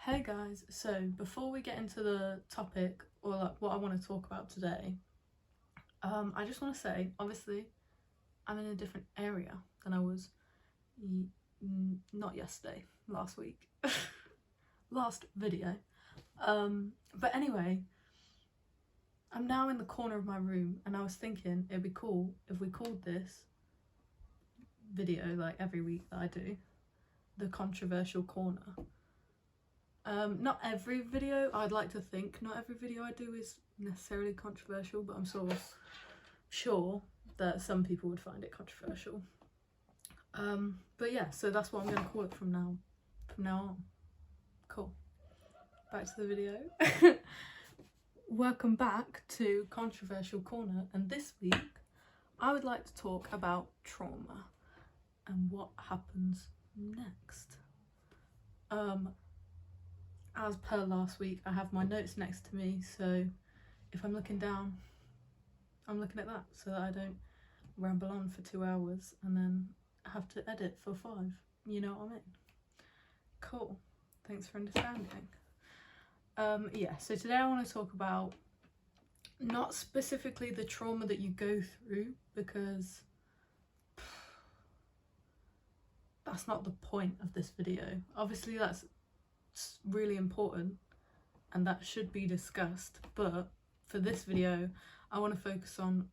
Hey guys, so before we get into the topic or like what I want to talk about today, I just want to say, obviously, I'm in a different area than I was not yesterday, last week, last video. But anyway, I'm now in the corner of my room and I was thinking it'd be cool if we called this video, like every week that I do, the controversial corner. Not every video, I'd like to think not every video I do is necessarily controversial, but I'm sort of sure that some people would find it controversial. But yeah, so that's what I'm going to call it from now on. Cool. Back to the video. Welcome back to Controversial Corner, and this week I would like to talk about trauma and what happens next. As per last week, I have my notes next to me, so if I'm looking down, I'm looking at that so that I don't ramble on for 2 hours and then have to edit for 5. You know what I mean? Cool. Thanks for understanding. Yeah, so today I want to talk about not specifically the trauma that you go through, because that's not the point of this video. Obviously that's really important and that should be discussed, but for this video I want to focus on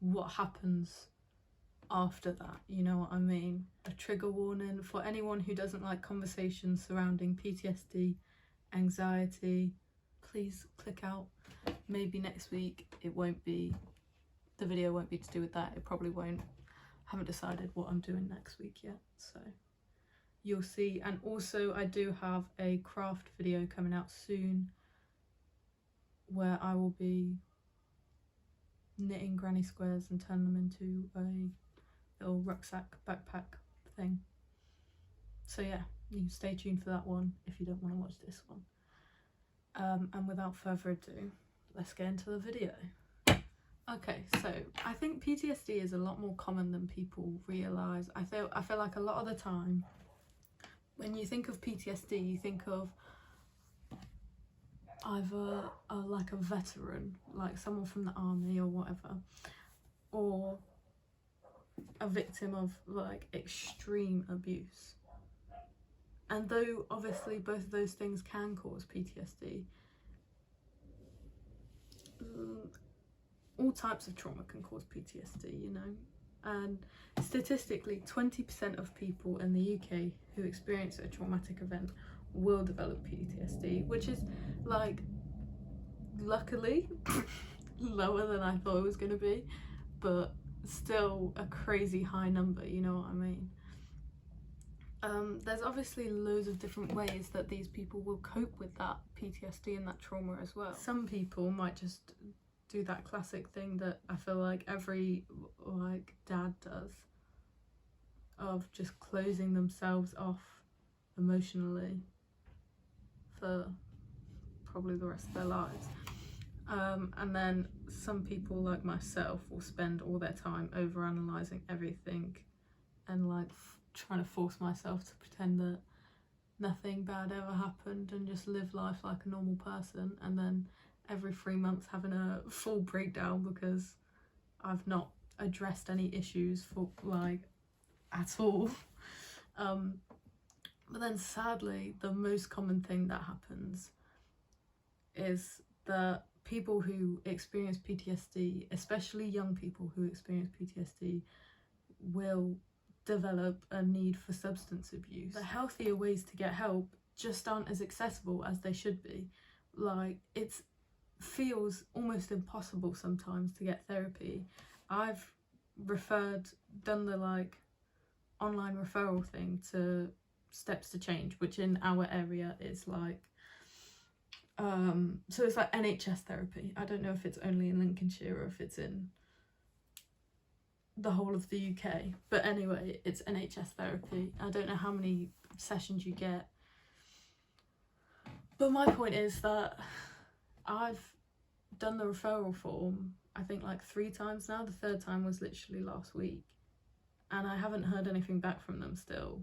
what happens after that, you know what I mean? A trigger warning for anyone who doesn't like conversations surrounding PTSD, anxiety, please click out. Maybe next week the video won't be to do with that. It probably won't. I haven't decided what I'm doing next week yet, so you'll see. And also I do have a craft video coming out soon where I will be knitting granny squares and turn them into a little rucksack backpack thing. So yeah, you can stay tuned for that one if you don't want to watch this one. And without further ado, let's get into the video. Okay, so I think PTSD is a lot more common than people realise. I feel like a lot of the time when you think of PTSD, you think of either like a veteran, like someone from the army or whatever, or a victim of like extreme abuse. And though obviously both of those things can cause PTSD, all types of trauma can cause PTSD, you know. And statistically 20% of people in the UK who experience a traumatic event will develop PTSD, which is like luckily lower than I thought it was going to be, but still a crazy high number, you know what I mean? There's obviously loads of different ways that these people will cope with that PTSD and that trauma as well. Some people might just do that classic thing that I feel like every like dad does, of just closing themselves off emotionally for probably the rest of their lives. And then some people like myself will spend all their time overanalyzing everything and like trying to force myself to pretend that nothing bad ever happened and just live life like a normal person, and then every 3 months having a full breakdown because I've not addressed any issues for like at all. But then sadly the most common thing that happens is that people who experience PTSD, especially young people who experience PTSD, will develop a need for substance abuse. The healthier ways to get help just aren't as accessible as they should be. Like, it feels almost impossible sometimes to get therapy. I've done the like online referral thing to Steps to Change, which in our area is like so it's like NHS therapy. I don't know if it's only in Lincolnshire or if it's in the whole of the UK, but anyway, it's NHS therapy. I don't know how many sessions you get, but my point is that I've done the referral form I think like 3 times now. The 3rd time was literally last week, and I haven't heard anything back from them still.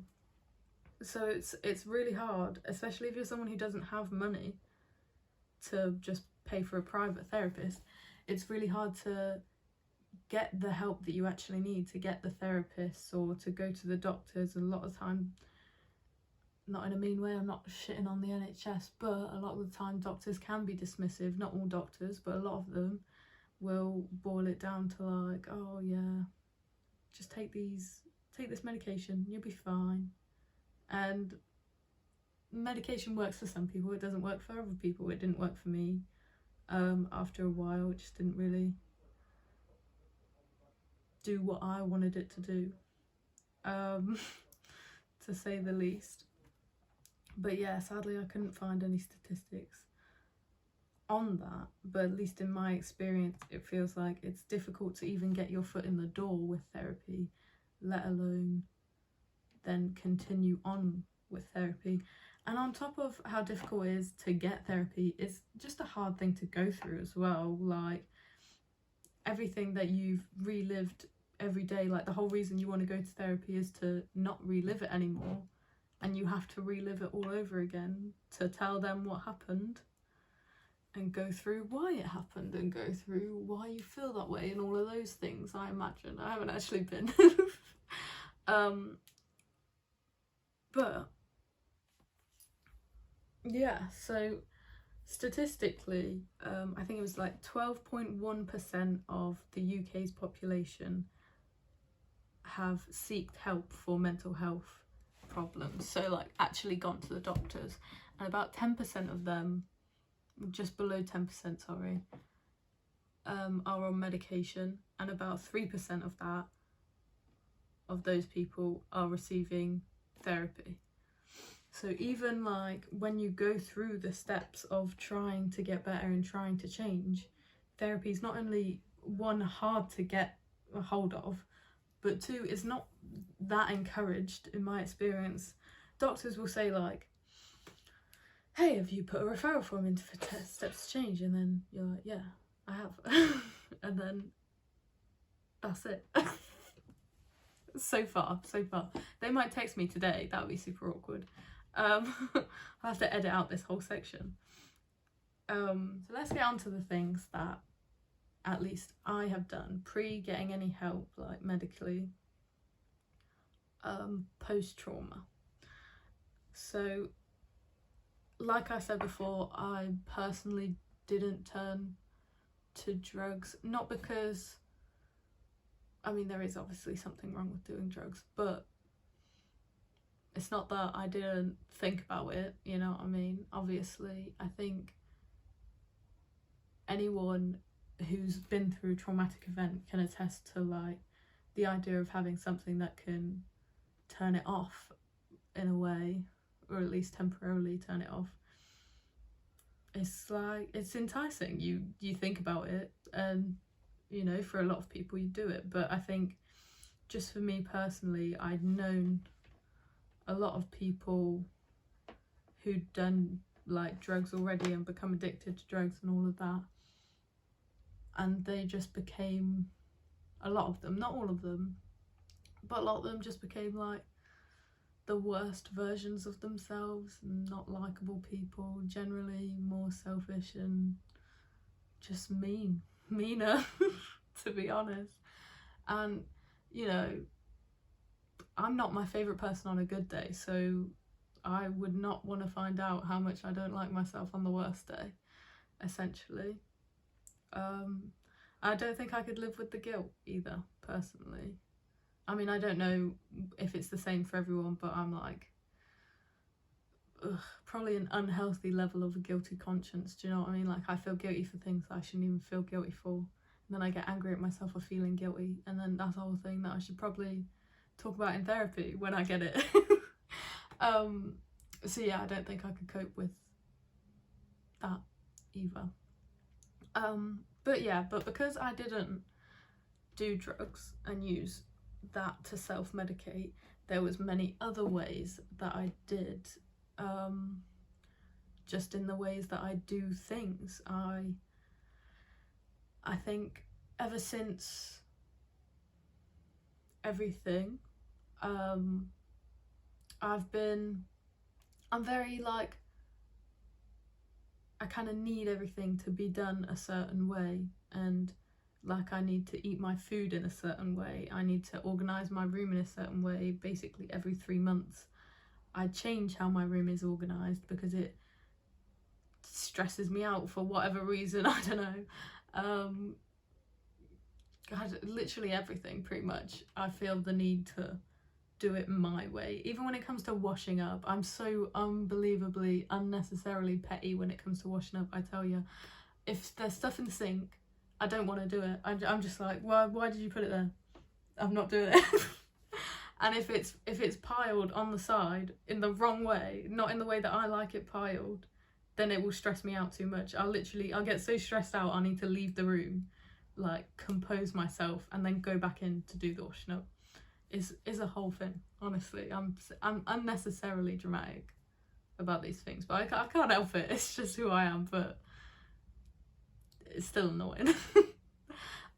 So it's really hard, especially if you're someone who doesn't have money to just pay for a private therapist. It's really hard to get the help that you actually need, to get the therapists or to go to the doctors. A lot of the time, not in a mean way, I'm not shitting on the NHS, but a lot of the time doctors can be dismissive. Not all doctors, but a lot of them will boil it down to like, oh yeah, just take this medication, you'll be fine. And medication works for some people, it doesn't work for other people. It didn't work for me. After a while, it just didn't really do what I wanted it to do, to say the least. But yeah, sadly I couldn't find any statistics on that, but at least in my experience it feels like it's difficult to even get your foot in the door with therapy, let alone then continue on with therapy. And on top of how difficult it is to get therapy, it's just a hard thing to go through as well. Like everything that you've relived every day, like the whole reason you want to go to therapy is to not relive it anymore, and you have to relive it all over again to tell them what happened and go through why it happened and go through why you feel that way and all of those things. I imagine I haven't actually been but yeah, so statistically, I think it was like 12.1% of the UK's population have sought help for mental health problems, so like actually gone to the doctors, and about 10% of them, just below 10%, sorry, are on medication, and about 3% of those people are receiving therapy. So even like when you go through the steps of trying to get better and trying to change, therapy is not only one, hard to get a hold of, but two, it's not that encouraged in my experience. Doctors will say like, hey, have you put a referral form in for steps to change? And then you're like, yeah, I have. And then that's it. So far. They might text me today, that would be super awkward. I'll have to edit out this whole section. So let's get on to the things that at least I have done pre getting any help, like medically, post-trauma. So like I said before, I personally didn't turn to drugs, not because, I mean, there is obviously something wrong with doing drugs, but it's not that I didn't think about it, you know what I mean? Obviously, I think anyone who's been through a traumatic event can attest to like the idea of having something that can turn it off in a way, or at least temporarily turn it off. It's like, it's enticing. You think about it, and you know, for a lot of people you do it, but I think just for me personally, I'd known a lot of people who'd done like drugs already and become addicted to drugs and all of that, and they just became, a lot of them, not all of them, but a lot of them just became like the worst versions of themselves, not likable people, generally more selfish and just meaner to be honest. And you know, I'm not my favourite person on a good day, so I would not want to find out how much I don't like myself on the worst day, essentially. I don't think I could live with the guilt either, personally. I mean, I don't know if it's the same for everyone, but I'm like, probably an unhealthy level of a guilty conscience, do you know what I mean? Like, I feel guilty for things that I shouldn't even feel guilty for, and then I get angry at myself for feeling guilty, and then that's the whole thing that I should probably talk about in therapy when I get it. So yeah, I don't think I could cope with that either. But because I didn't do drugs and use that to self-medicate, there was many other ways that I did, just in the ways that I do things. I think ever since everything, I'm very like, I kind of need everything to be done a certain way, and like I need to eat my food in a certain way, I need to organise my room in a certain way. Basically every 3 months I change how my room is organised because it stresses me out for whatever reason. I don't know. God, literally everything pretty much. I feel the need to do it my way. Even when it comes to washing up, I'm so unbelievably unnecessarily petty when it comes to washing up. I tell you, if there's stuff in the sink, I don't want to do it. I'm just like, why did you put it there? I'm not doing it. And if it's piled on the side in the wrong way, not in the way that I like it piled, then it will stress me out too much. I'll get so stressed out I need to leave the room, like compose myself, and then go back in to do the washing up. Is a whole thing, honestly. I'm unnecessarily dramatic about these things, but I can't help it. It's just who I am, but it's still annoying.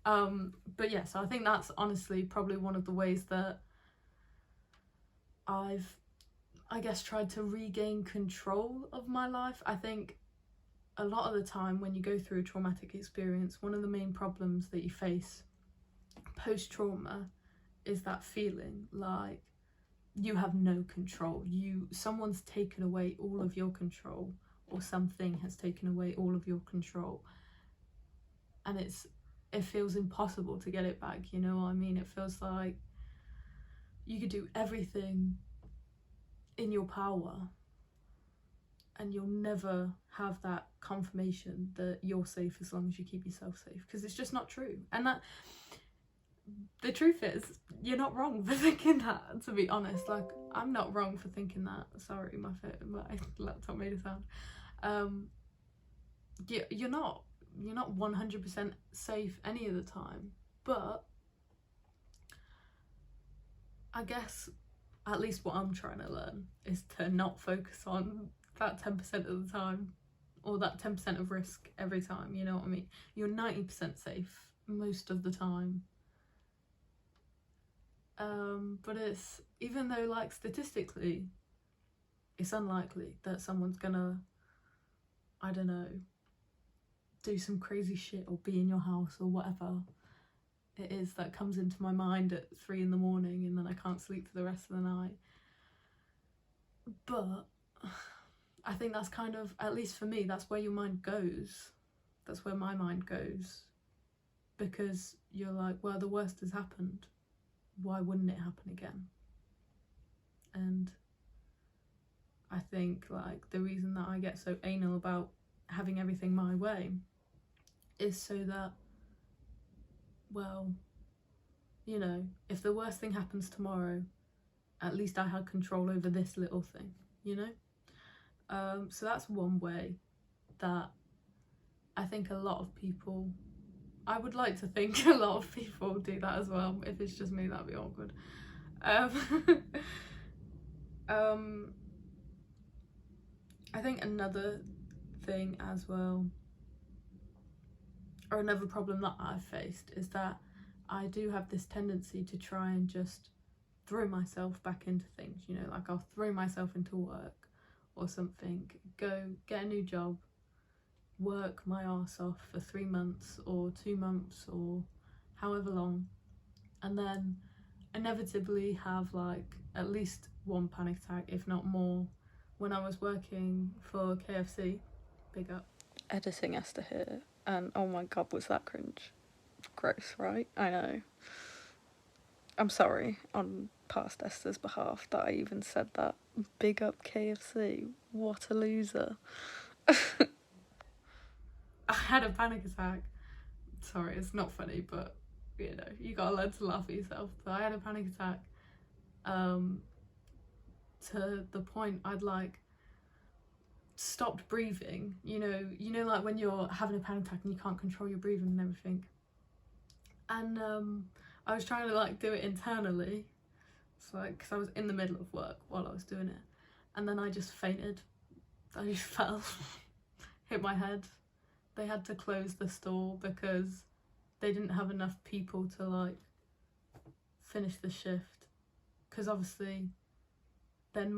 But yeah, so I think that's honestly probably one of the ways that I've, I guess, tried to regain control of my life. I think a lot of the time when you go through a traumatic experience, one of the main problems that you face post-trauma is that feeling like you have no control. Someone's taken away all of your control, or something has taken away all of your control, and it feels impossible to get it back, you know what I mean? It feels like you could do everything in your power and you'll never have that confirmation that you're safe as long as you keep yourself safe, because it's just not true. And that the truth is, you're not wrong for thinking that, to be honest. Like, I'm not wrong for thinking that. Sorry, my laptop made a sound. You're not 100% safe any of the time, but I guess at least what I'm trying to learn is to not focus on that 10% of the time, or that 10% of risk every time, you know what I mean? You're 90% safe most of the time. But it's, even though like statistically it's unlikely that someone's gonna, I don't know, do some crazy shit or be in your house or whatever it is that comes into my mind at 3 in the morning and then I can't sleep for the rest of the night. But I think that's kind of, at least for me, that's where your mind goes. That's where my mind goes, because you're like, well, the worst has happened, why wouldn't it happen again? And I think like the reason that I get so anal about having everything my way is so that, well, you know, if the worst thing happens tomorrow, at least I had control over this little thing, you know? So that's one way that I think a lot of people, I would like to think a lot of people do that as well. If it's just me, that'd be awkward. I think another thing as well, or another problem that I've faced, is that I do have this tendency to try and just throw myself back into things, you know, like I'll throw myself into work or something, go get a new job, work my arse off for 3 months or 2 months or however long, and then inevitably have like at least one panic attack, if not more. When I was working for KFC, big up. Editing Esther here, and oh my god, was that cringe. Gross, right? I know. I'm sorry on past Esther's behalf that I even said that. Big up KFC. What a loser. I had a panic attack. Sorry, it's not funny, but you know, you gotta learn to laugh at yourself. But I had a panic attack to the point I'd like stopped breathing. You know like when you're having a panic attack and you can't control your breathing and everything. And I was trying to like do it internally. It's like, because I was in the middle of work while I was doing it, and then I just fainted. I just fell, hit my head. They had to close the store because they didn't have enough people to like finish the shift, because obviously then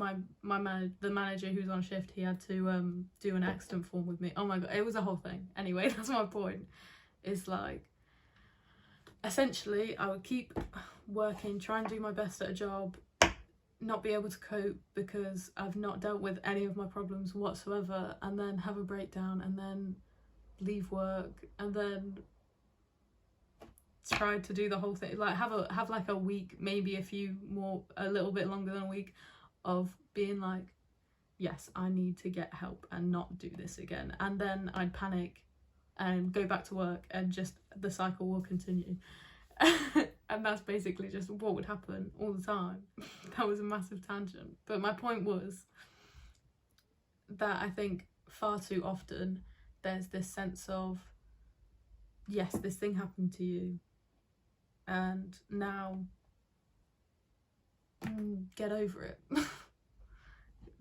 the manager who's on shift, he had to do an accident form with me. Oh my god, it was a whole thing. Anyway, that's my point. Is like, essentially I would keep working, try and do my best at a job, not be able to cope because I've not dealt with any of my problems whatsoever, and then have a breakdown, and then leave work, and then try to do the whole thing, like have like a week, maybe a little bit longer than a week, of being like, yes, I need to get help and not do this again. And then I'd panic and go back to work, and just the cycle will continue. And that's basically just what would happen all the time. That was a massive tangent, but my point was that I think far too often there's this sense of, yes, this thing happened to you, and now get over it.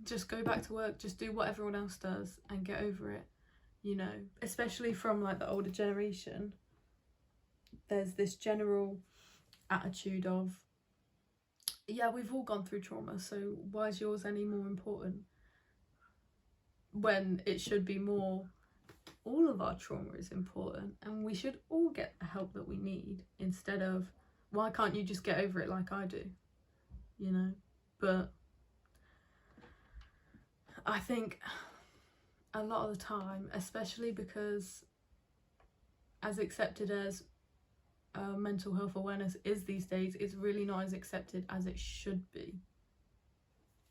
Just go back to work, just do what everyone else does and get over it, you know. Especially from like the older generation, there's this general attitude of, yeah, we've all gone through trauma, so why is yours any more important? When it should be more, all of our trauma is important and we should all get the help that we need, instead of, why can't you just get over it like I do, you know? But I think a lot of the time, especially because as accepted as mental health awareness is these days, it's really not as accepted as it should be,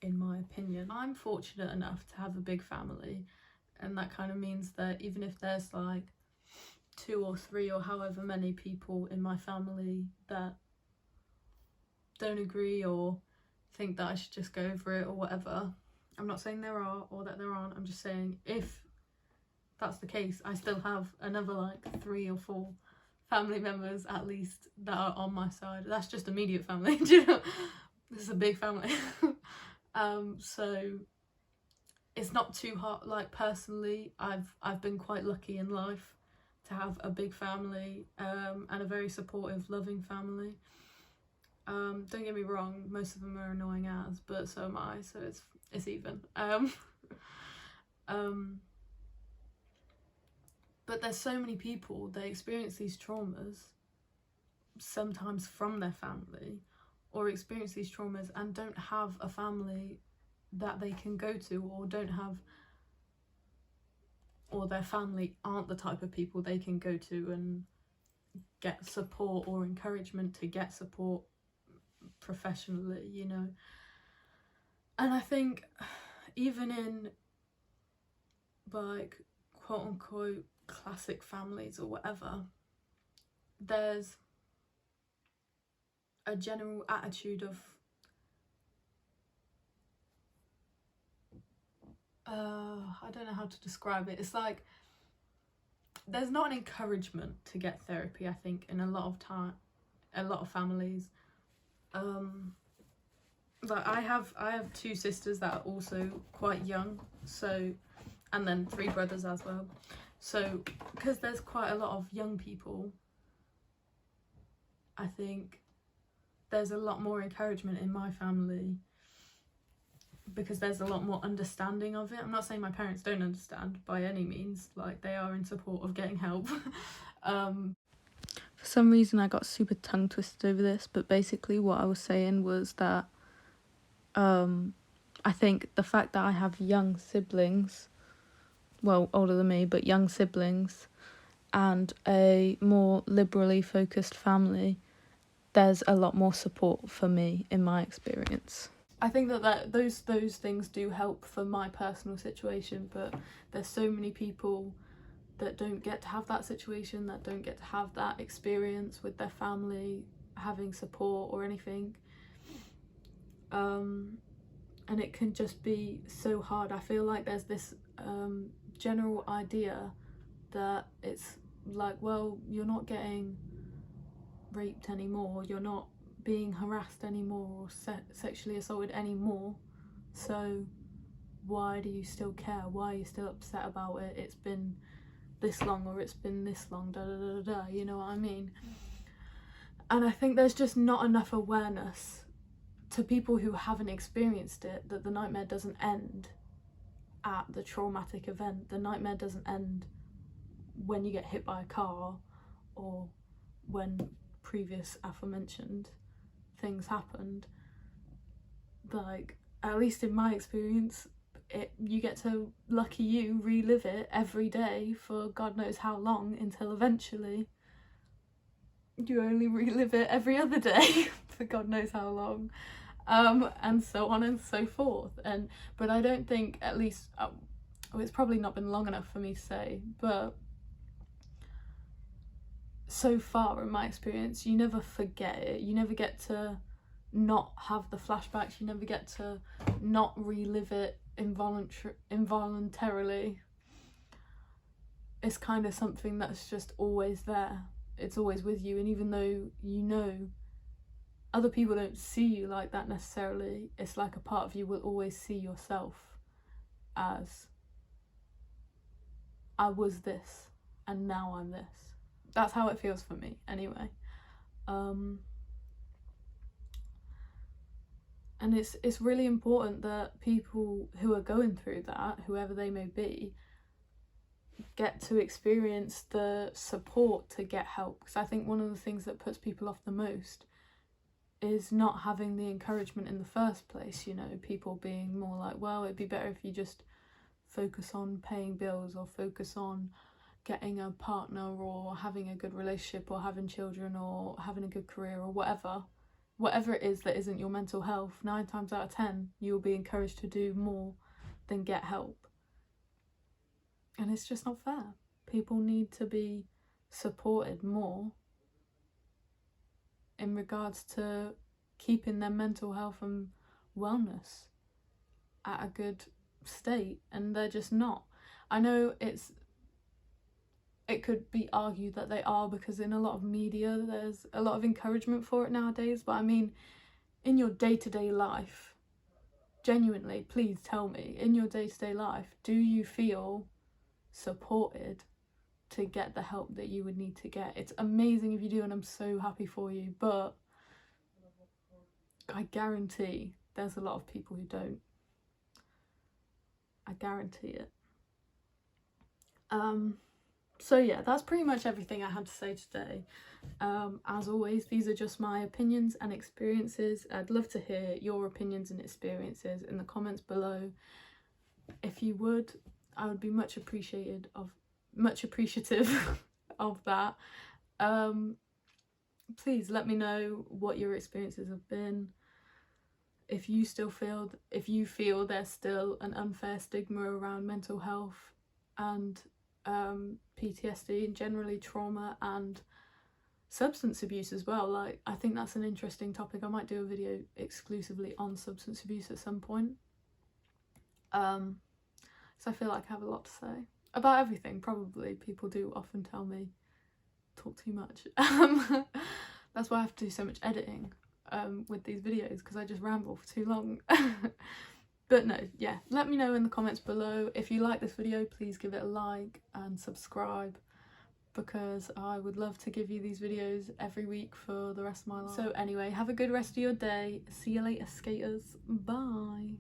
in my opinion. I'm fortunate enough to have a big family, and that kind of means that even if there's like 2 or 3 or however many people in my family that don't agree or think that I should just go over it or whatever, I'm not saying there are or that there aren't, I'm just saying if that's the case, I still have another like 3 or 4 family members at least that are on my side. That's just immediate family. Do you know? This is a big family. So it's not too hard. Like, personally, I've been quite lucky in life to have a big family, and a very supportive, loving family. Don't get me wrong, most of them are annoying as, but so am I, so it's even. But there's so many people that experience these traumas, sometimes from their family, or experience these traumas and don't have a family that they can go to, or their family aren't the type of people they can go to and get support or encouragement to get support professionally, you know. And I think even in like quote unquote classic families or whatever, there's a general attitude of I don't know how to describe it. It's like there's not an encouragement to get therapy, I think, in a lot of families. Like I have 2 sisters that are also quite young, so, and then 3 brothers as well. So because there's quite a lot of young people, I think there's a lot more encouragement in my family because there's a lot more understanding of it. I'm not saying my parents don't understand by any means, like they are in support of getting help. For some reason I got super tongue twisted over this, but basically what I was saying was that I think the fact that I have young siblings, well, older than me, but young siblings, and a more liberally focused family, there's a lot more support for me in my experience. I think that those things do help for my personal situation, but there's so many people that don't get to have that situation, that don't get to have that experience with their family having support or anything. And it can just be so hard. I feel like there's this general idea that it's like, well, you're not getting raped anymore, you're not being harassed anymore or sexually assaulted anymore, so why do you still care? Why are you still upset about it? It's been this long, or it's been this long, da da da da, you know what I mean? And I think there's just not enough awareness to people who haven't experienced it, that the nightmare doesn't end at the traumatic event. The nightmare doesn't end when you get hit by a car or when previous aforementioned things happened. Like, at least in my experience, you get to, lucky you, relive it every day for God knows how long, until eventually you only relive it every other day for God knows how long, and so on and so forth. But I don't think, at least, it's probably not been long enough for me to say, but so far in my experience, you never forget it. You never get to not have the flashbacks. You never get to not relive it involuntarily. It's kind of something that's just always there. It's always with you, and even though you know other people don't see you like that necessarily, it's like a part of you will always see yourself as, I was this and now I'm this. That's how it feels for me anyway. And it's really important that people who are going through that, whoever they may be, get to experience the support to get help. Because I think one of the things that puts people off the most is not having the encouragement in the first place. You know, people being more like, well, it'd be better if you just focus on paying bills, or focus on getting a partner, or having a good relationship, or having children, or having a good career, or whatever it is that isn't your mental health. 9 times out of 10 you'll be encouraged to do more than get help, and it's just not fair. People need to be supported more in regards to keeping their mental health and wellness at a good state, and they're just not. I know it could be argued that they are, because in a lot of media there's a lot of encouragement for it nowadays, but I mean, in your day-to-day life, genuinely, please tell me, in your day-to-day life, do you feel supported to get the help that you would need to get? It's amazing if you do, and I'm so happy for you, but I guarantee there's a lot of people who don't. I guarantee it. So yeah, that's pretty much everything I had to say today. As always, these are just my opinions and experiences. I'd love to hear your opinions and experiences in the comments below. If you would, I would be much appreciative of that. Please let me know what your experiences have been. If you feel there's still an unfair stigma around mental health and PTSD, and generally trauma and substance abuse as well. Like, I think that's an interesting topic. I might do a video exclusively on substance abuse at some point. So I feel like I have a lot to say about everything. Probably people do often tell me talk too much. That's why I have to do so much editing with these videos, because I just ramble for too long. But no, yeah, let me know in the comments below. If you like this video, please give it a like and subscribe, because I would love to give you these videos every week for the rest of my life. So anyway, have a good rest of your day. See you later, skaters. Bye.